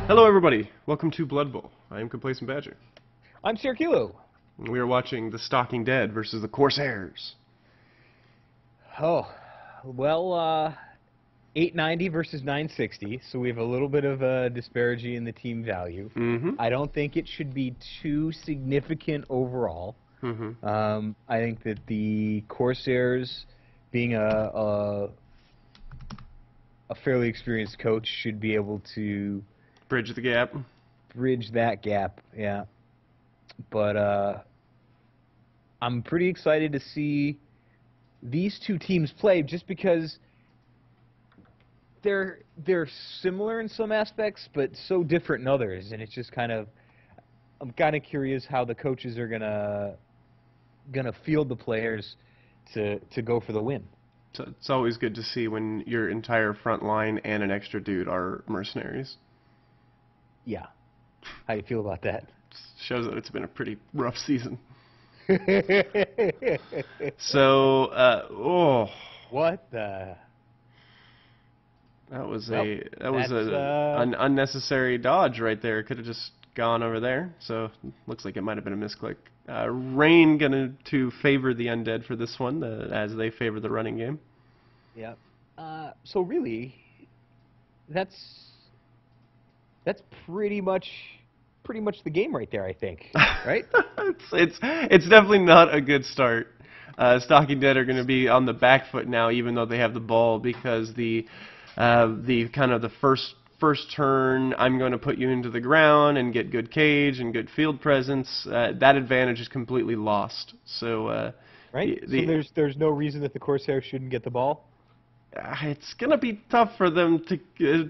Hello everybody, welcome to Blood Bowl. I am Complacent Badger. I'm Sir Kilo. We are watching the Stalking Dead versus the Coarse Heirs. Oh, well, 890 versus 960, so we have a little bit of a disparity in the team value. I don't think it should be too significant overall. I think that the Corsairs, being a fairly experienced coach, should be able to Bridge the gap. Bridge that gap, yeah. But I'm pretty excited to see these two teams play, just because they're similar in some aspects, but so different in others, and it's just I'm kind of curious how the coaches are gonna field the players to go for the win. So it's always good to see when your entire front line and an extra dude are mercenaries. Yeah. How do you feel about that? Shows that it's been a pretty rough season. So, what the? That was an unnecessary dodge right there. Could have just gone over there. So looks like it might have been a misclick. Rain to favor the undead for this one, as they favor the running game. Yeah. So really, that's pretty much the game right there, I think. Right? it's definitely not a good start. Stalking Dead are going to be on the back foot now, even though they have the ball, because the kind of the first turn, I'm going to put you into the ground and get good cage and good field presence. That advantage is completely lost. So right. So there's no reason that the Corsairs shouldn't get the ball. It's going to be tough for them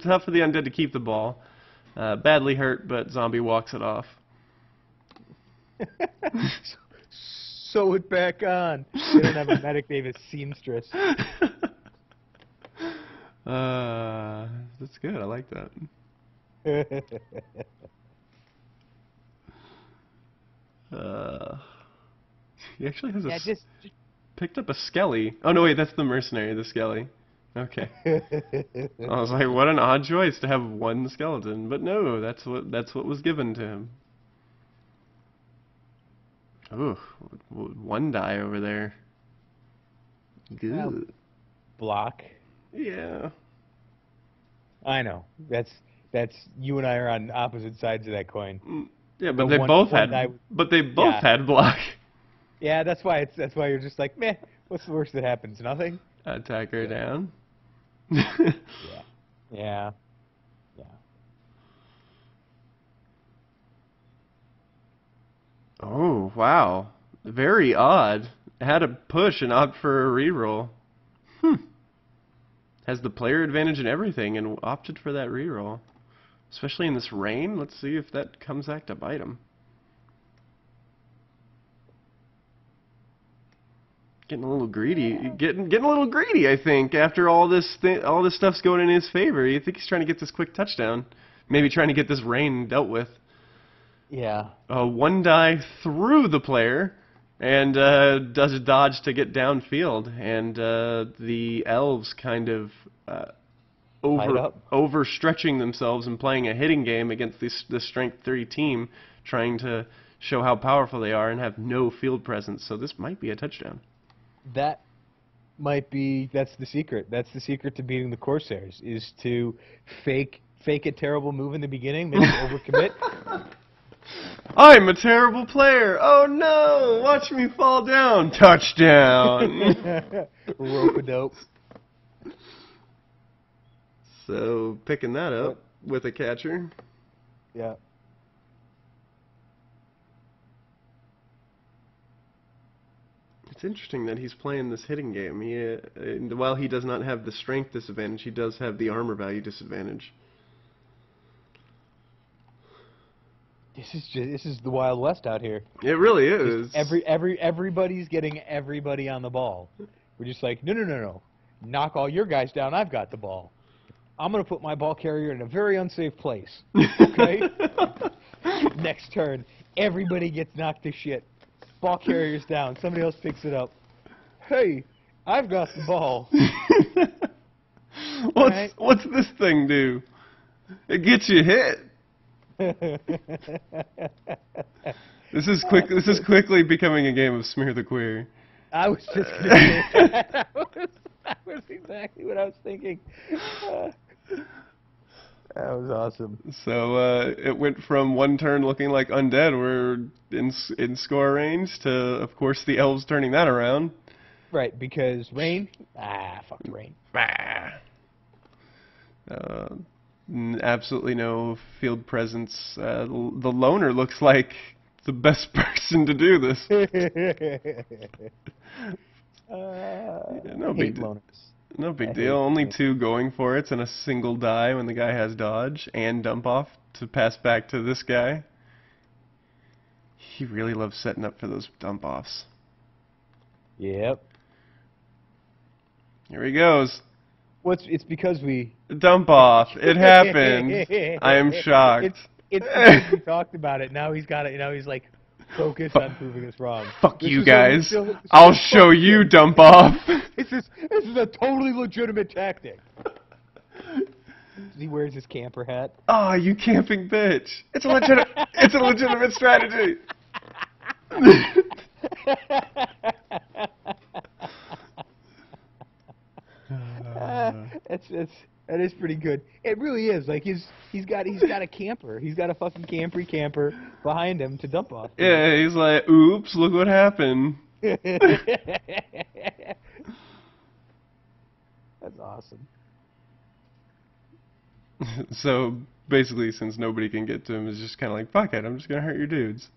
tough for the undead to keep the ball. Badly hurt, but Zombie walks it off. Sew it back on. They don't have a medic, they have a seamstress. That's good. I like that. He actually has just picked up a skelly. Oh no, wait, that's the mercenary, the skelly. Okay. I was like, what an odd choice to have one skeleton, but no, that's what was given to him. Ooh, one die over there. Good. Block. Yeah. I know. That's you and I are on opposite sides of that coin. Yeah, but they both had block. Yeah, that's why you're just like, meh, what's the worst that happens? Nothing? Attack her down. Yeah. Oh, wow. Very odd. Had to push and opt for a reroll. Has the player advantage and everything and opted for that reroll. Especially in this rain. Let's see if that comes back to bite him. Getting a little greedy. Getting a little greedy, I think, after all this stuff's going in his favor. You think he's trying to get this quick touchdown. Maybe trying to get this rain dealt with. Yeah. One die through the player, and does a dodge to get downfield. And the Elves kind of overstretching themselves and playing a hitting game against this Strength 3 team, trying to show how powerful they are and have no field presence. So this might be a touchdown. That's the secret. That's the secret to beating the Corsairs, is to fake a terrible move in the beginning, maybe overcommit. I'm a terrible player. Oh no! Watch me fall down. Touchdown. Rope-a-dope. So picking that up with a catcher. Yeah. It's interesting that he's playing this hitting game. While he does not have the strength disadvantage, he does have the armor value disadvantage. This is the Wild West out here. It really is. Everybody's getting everybody on the ball. We're just like, no. Knock all your guys down. I've got the ball. I'm gonna put my ball carrier in a very unsafe place. Okay. Next turn, everybody gets knocked to shit. Ball carrier's down. Somebody else picks it up. Hey, I've got the ball. What's this thing do? It gets you hit. This is quickly becoming a game of smear the queer. I was just going to say that. That was exactly what I was thinking. That was awesome. So it went from one turn looking like undead were in score range to, of course, the elves turning that around. Right, because rain. Fuck the rain. Absolutely no field presence. The loner looks like the best person to do this. No big deal. No big deal. Only 2 going for it and a single die when the guy has dodge and dump off to pass back to this guy. He really loves setting up for those dump offs. Yep. Here he goes. It's because we dump off. It happened. I am shocked. It's because we talked about it. Now he's got it. Now he's like focused on proving us wrong. Fuck you guys. I'll show you dump off. This is a totally legitimate tactic. He wears his camper hat. Oh, you camping bitch! It's a legitimate strategy. That is pretty good. It really is. Like he's got a camper. He's got a fucking camper behind him to dump off. Yeah, he's like, oops, look what happened. That's awesome. So basically, since nobody can get to him, it's just kind of like, fuck it, I'm just gonna hurt your dudes.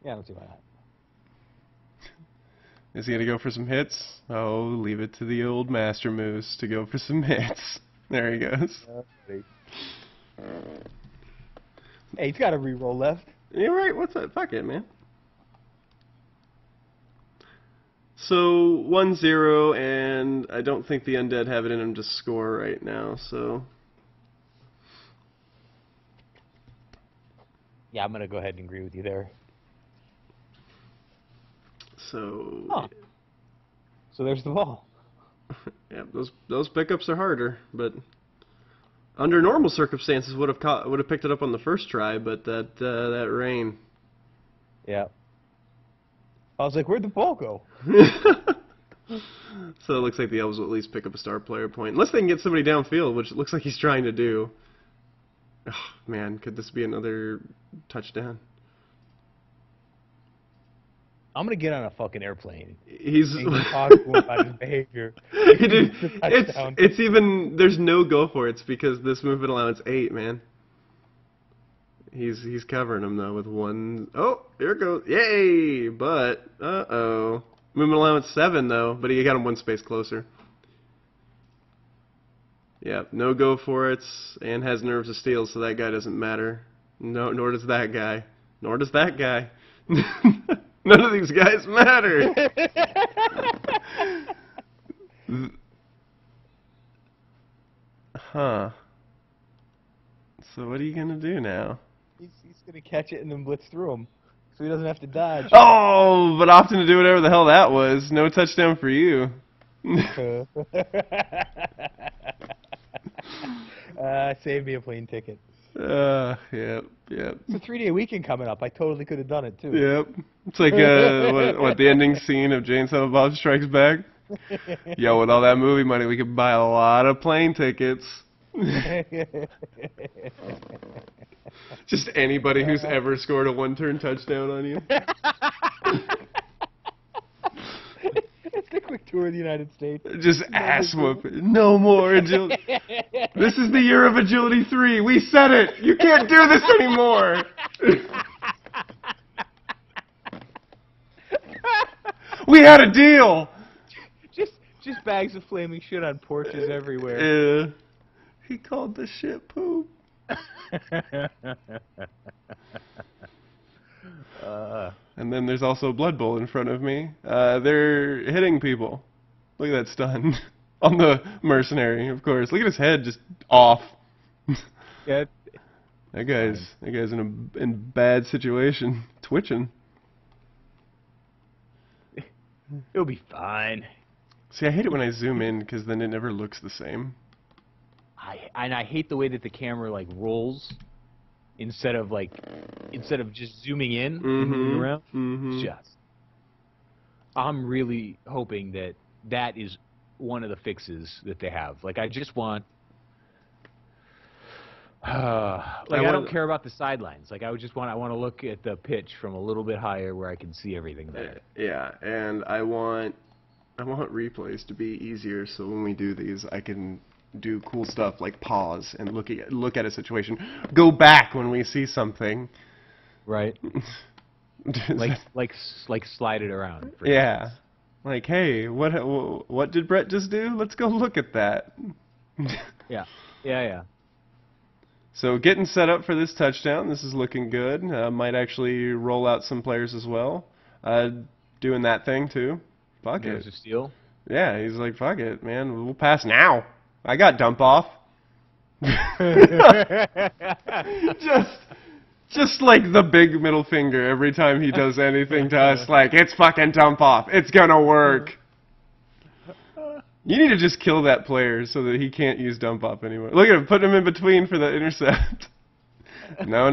Yeah, I don't see why not. Is he gonna go for some hits? Oh, leave it to the old Master Moose to go for some hits. There he goes. Hey, he's got a reroll left. You're right. What's that? Fuck it, man. So 1-0, and I don't think the undead have it in them to score right now. So yeah, I'm gonna go ahead and agree with you there. So so there's the ball. Yeah, those pickups are harder, but under normal circumstances would have picked it up on the first try, but that rain. Yeah. I was like, where'd the ball go? So it looks like the Elves will at least pick up a star player point, unless they can get somebody downfield, which it looks like he's trying to do. Oh, man, could this be another touchdown? I'm gonna get on a fucking airplane. He's and talk to him about his behavior. It's even there's no go for it. It's because this movement allowance 8, man. He's covering him though with 1. Oh, here it goes. Yay! But movement allowance 7 though. But he got him 1 space closer. Yeah, no go for it, and has nerves of steel, so that guy doesn't matter. No, nor does that guy. Nor does that guy. None of these guys matter. Huh. So what are you gonna do now? He's gonna catch it and then blitz through him, so he doesn't have to dodge. Oh, but opting to do whatever the hell that was. No touchdown for you. Save me a plane ticket. Yep. It's a 3-day weekend coming up. I totally could have done it too. Yep. It's like what the ending scene of Jane Silent Bob Strikes Back. Yo, with all that movie money, we could buy a lot of plane tickets. Just anybody who's ever scored a 1-turn touchdown on you. It's the quick tour of the United States. Just ass whooping. No more agility. This is the year of Agility 3. We said it. You can't do this anymore. We had a deal. Just bags of flaming shit on porches everywhere. Yeah. He called the shit poop. And then there's also a Blood Bowl in front of me. They're hitting people. Look at that stun on the mercenary, of course. Look at his head just off. Yeah. That guy's in bad situation, twitching. It'll be fine. See, I hate it when I zoom in because then it never looks the same. I hate the way that the camera like rolls instead of just zooming in and moving around. Just, I'm really hoping that is one of the fixes that they have. Like, I just want. I don't care about the sidelines. Like, I want to look at the pitch from a little bit higher where I can see everything better. Yeah, and I want replays to be easier, so when we do these, I can do cool stuff like pause and look at a situation, go back when we see something. Right. like slide it around. Yeah. Instance. Like, hey, what did Brett just do? Let's go look at that. Yeah. So getting set up for this touchdown. This is looking good. Might actually roll out some players as well. Doing that thing too. Fuck it. There's a steal. Yeah, he's like, fuck it, man. We'll pass now. I got dump off. Just like the big middle finger every time he does anything to us. Like, it's fucking dump off. It's gonna work. You need to just kill that player so that he can't use dump off anymore. Look at him, put him in between for the intercept. No.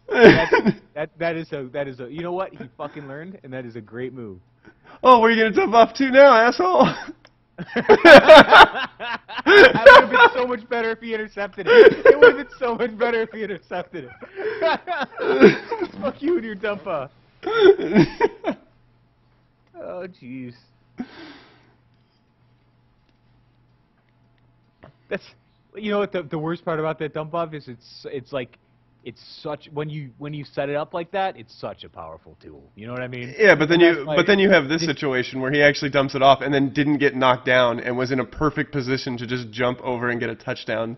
That is a. You know what? He fucking learned, and that is a great move. Oh, were you gonna dump off too now, asshole? That would have been so much better if he intercepted it. It would have been so much better if he intercepted it. Fuck you and your dump off. Oh, jeez. That's, you know what the worst part about that dump off is it's such when you set it up like that, it's such a powerful tool. You know what I mean? Yeah, but then you have this situation where he actually dumps it off and then didn't get knocked down and was in a perfect position to just jump over and get a touchdown.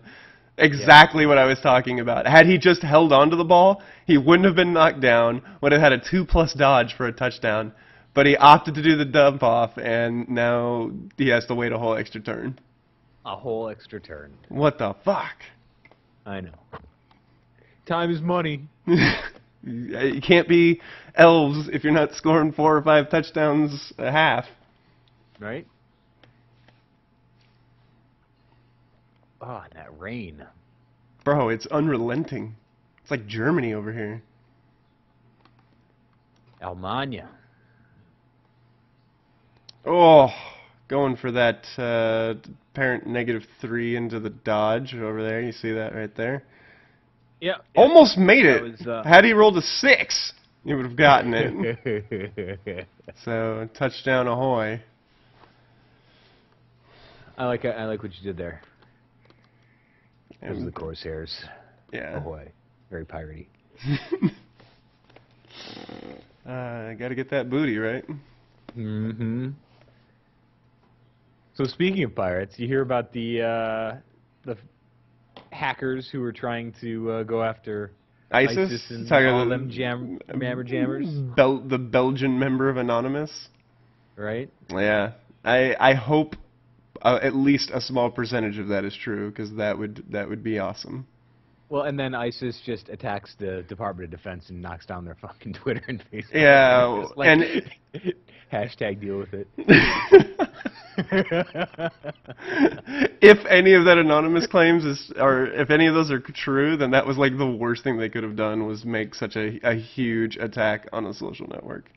Exactly what I was talking about. Had he just held onto the ball, he wouldn't have been knocked down, would have had a 2+ dodge for a touchdown. But he opted to do the dump off, and now he has to wait a whole extra turn. A whole extra turn. What the fuck? I know. Time is money. You can't be Elves if you're not scoring 4 or 5 touchdowns a half. Right? Oh, and that rain. Bro, it's unrelenting. It's like Germany over here. Almania. Oh, going for that parent -3 into the dodge over there. You see that right there? Yeah. Almost made it. Was, Had he rolled a 6, he would have gotten it. So, touchdown ahoy. I like what you did there. Those are the Coarse Heirs. Yeah. Ahoy. Very piratey. Gotta get that booty, right? Mm-hmm. So speaking of pirates, you hear about the hackers who were trying to go after ISIS and all them jammer jammers? The Belgian member of Anonymous? Right? Yeah. I hope at least a small percentage of that is true, because that would be awesome. Well, and then ISIS just attacks the Department of Defense and knocks down their fucking Twitter and Facebook. Yeah, like, and hashtag deal with it. If any of that anonymous claims or if any of those are true, then that was like the worst thing they could have done, was make such a huge attack on a social network.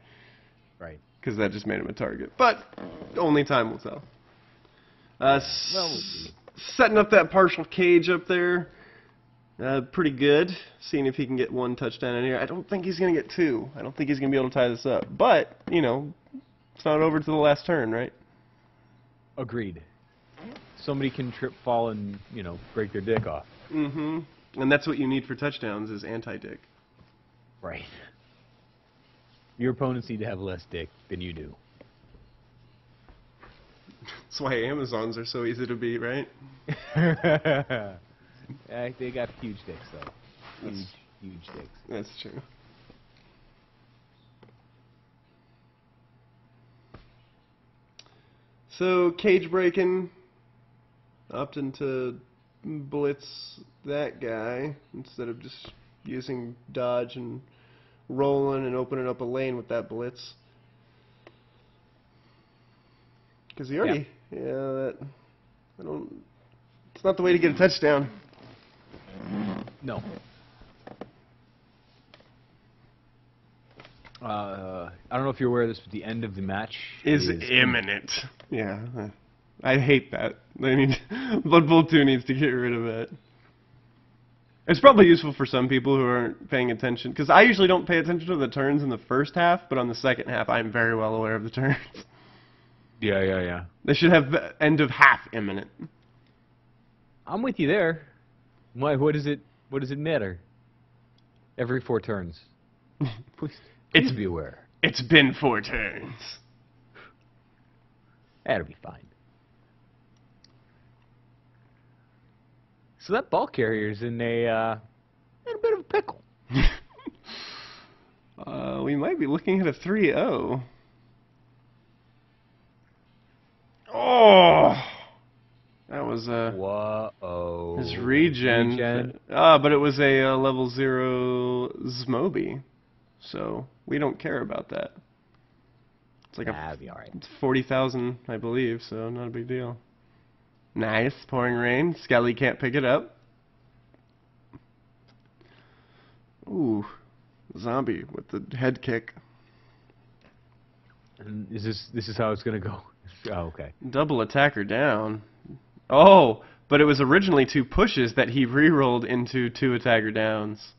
Right. Because that just made him a target. But only time will tell. Well, we'll see. Setting up that partial cage up there. Pretty good. Seeing if he can get 1 touchdown in here. I don't think he's going to get 2. I don't think he's going to be able to tie this up. But, you know, it's not over to the last turn, right? Agreed. Somebody can trip, fall, and, you know, break their dick off. Mm-hmm. And that's what you need for touchdowns, is anti-dick. Right. Your opponents need to have less dick than you do. That's why Amazons are so easy to beat, right? They got huge dicks, though. Huge dicks. That's true. So, cage breaking, opting to blitz that guy instead of just using dodge and rolling and opening up a lane with that blitz. Because he already, it's not the way to get a touchdown. No. I don't know if you're aware of this, but the end of the match is imminent. Yeah. I hate that. I mean, Blood Bowl 2 needs to get rid of it. It's probably useful for some people who aren't paying attention, because I usually don't pay attention to the turns in the first half, but on the second half, I'm very well aware of the turns. Yeah. They should have end of half imminent. I'm with you there. What does it matter? Every 4 turns. Please be aware. It's been 4 turns. That'll be fine. So that ball carrier's in a bit of a pickle. We might be looking at a 3-0. Oh! That was Whoa. his regen. But it was a level 0 Zmoby. So we don't care about that. It's like be alright. It's 40,000, I believe, so not a big deal. Nice, pouring rain. Skelly can't pick it up. Ooh, zombie with the head kick. And this is how it's gonna go. Oh, okay. Double attacker down. Oh, but it was originally 2 pushes that he re-rolled into 2 attacker downs.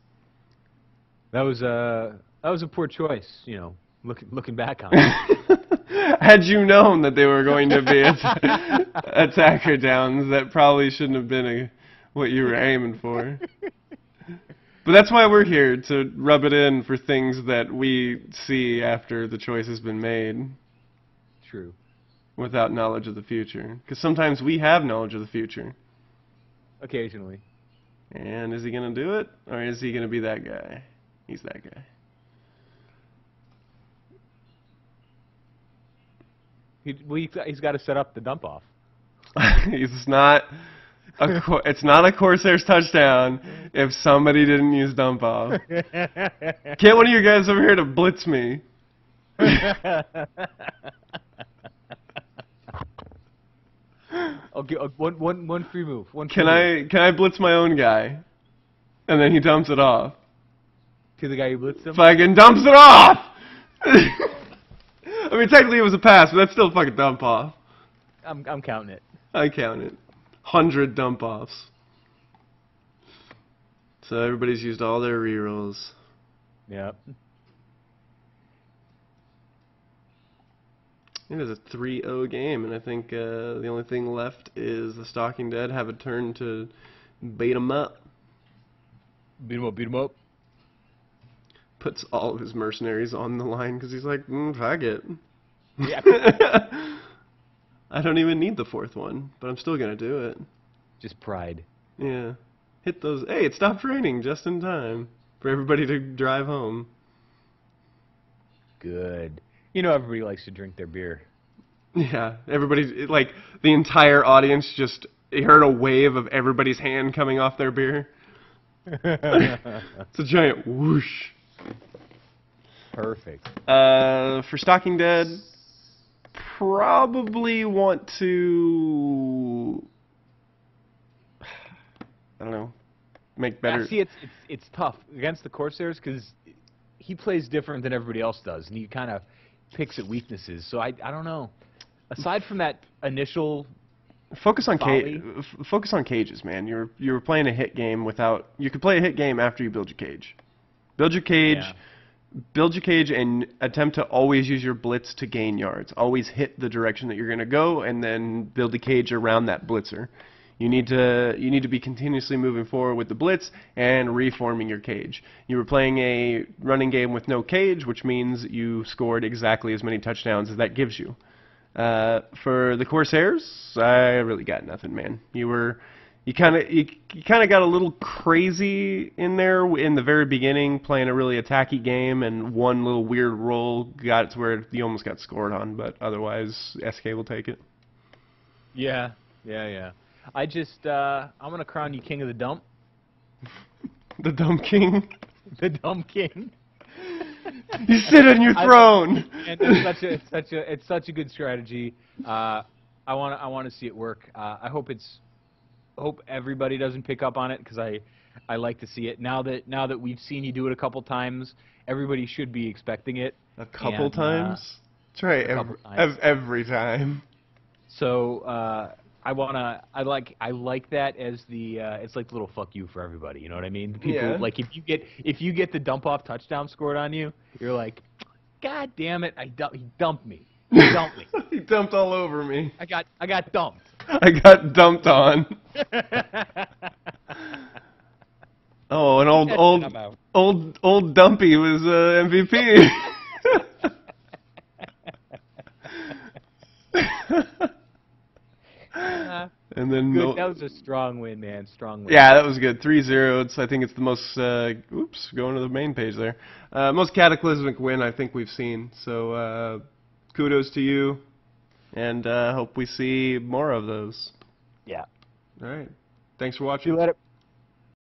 That was a poor choice, you know, looking back on it. Had you known that they were going to be attacker downs, that probably shouldn't have been what you were aiming for. But that's why we're here, to rub it in for things that we see after the choice has been made. True. Without knowledge of the future. Because sometimes we have knowledge of the future. Occasionally. And is he going to do it? Or is he going to be that guy? He's that guy. He's got to set up the dump off. It's not a Corsairs touchdown if somebody didn't use dump off. Can't one of you guys over here to blitz me? I'll give one free move. Can I blitz my own guy? And then he dumps it off. To the guy who blitzed him? Fucking dumps it off! I mean, technically it was a pass, but that's still a fucking dump off. I'm counting it. I count it. 100 dump offs. So everybody's used all their rerolls. Yep. It is a 3-0 game, and I think the only thing left is the Stalking Dead have a turn to beat them up. Beat him up. Puts all of his mercenaries on the line because he's like, fuck it. Yeah. I don't even need the 4th one, but I'm still going to do it. Just pride. Yeah. Hit those. Hey, it stopped raining just in time for everybody to drive home. Good. You know everybody likes to drink their beer. Yeah. Everybody's, like, the entire audience just heard a wave of everybody's hand coming off their beer. It's a giant whoosh. Perfect. For Stalking Dead, probably want to, I don't know, make better. See, it's tough against the Corsairs because he plays different than everybody else does, and he kind of picks at weaknesses. So I don't know. Aside from that initial focus on focus on cages, man. You're playing a hit game without. You could play a hit game after you build your cage. Build your cage. Yeah. Build your cage and attempt to always use your blitz to gain yards. Always hit the direction that you're going to go, and then build the cage around that blitzer. You need to be continuously moving forward with the blitz and reforming your cage. You were playing a running game with no cage, which means you scored exactly as many touchdowns as that gives you. For the Corsairs, I really got nothing, man. You kind of got a little crazy in there in the very beginning, playing a really attacky game, and one little weird roll got it to where you almost got scored on, but otherwise SK will take it. Yeah. I just I'm gonna crown you king of the dump. The dump king. The dump king. You sit on your throne. And it's such a good strategy. I want to see it work. I hope it's hope everybody doesn't pick up on it because I like to see it. Now that we've seen you do it a couple times, everybody should be expecting it. A couple And, times? That's right. a couple times. Every time. So I like that as the it's like the little fuck you for everybody. You know what I mean? The people Yeah. like if you get the dump off touchdown scored on you, you're like, God damn it! He dumped me. He dumped me. He dumped all over me. I got dumped. I got dumped on. Oh, and old Dumpy was MVP. And then Good. That was a strong win, man. Strong win. yeah, that was good. 3-0. I think it's the most. Oops, going to the main page there. Most cataclysmic win I think we've seen. So kudos to you, and hope we see more of those. Yeah. All right. Thanks for watching. See you later.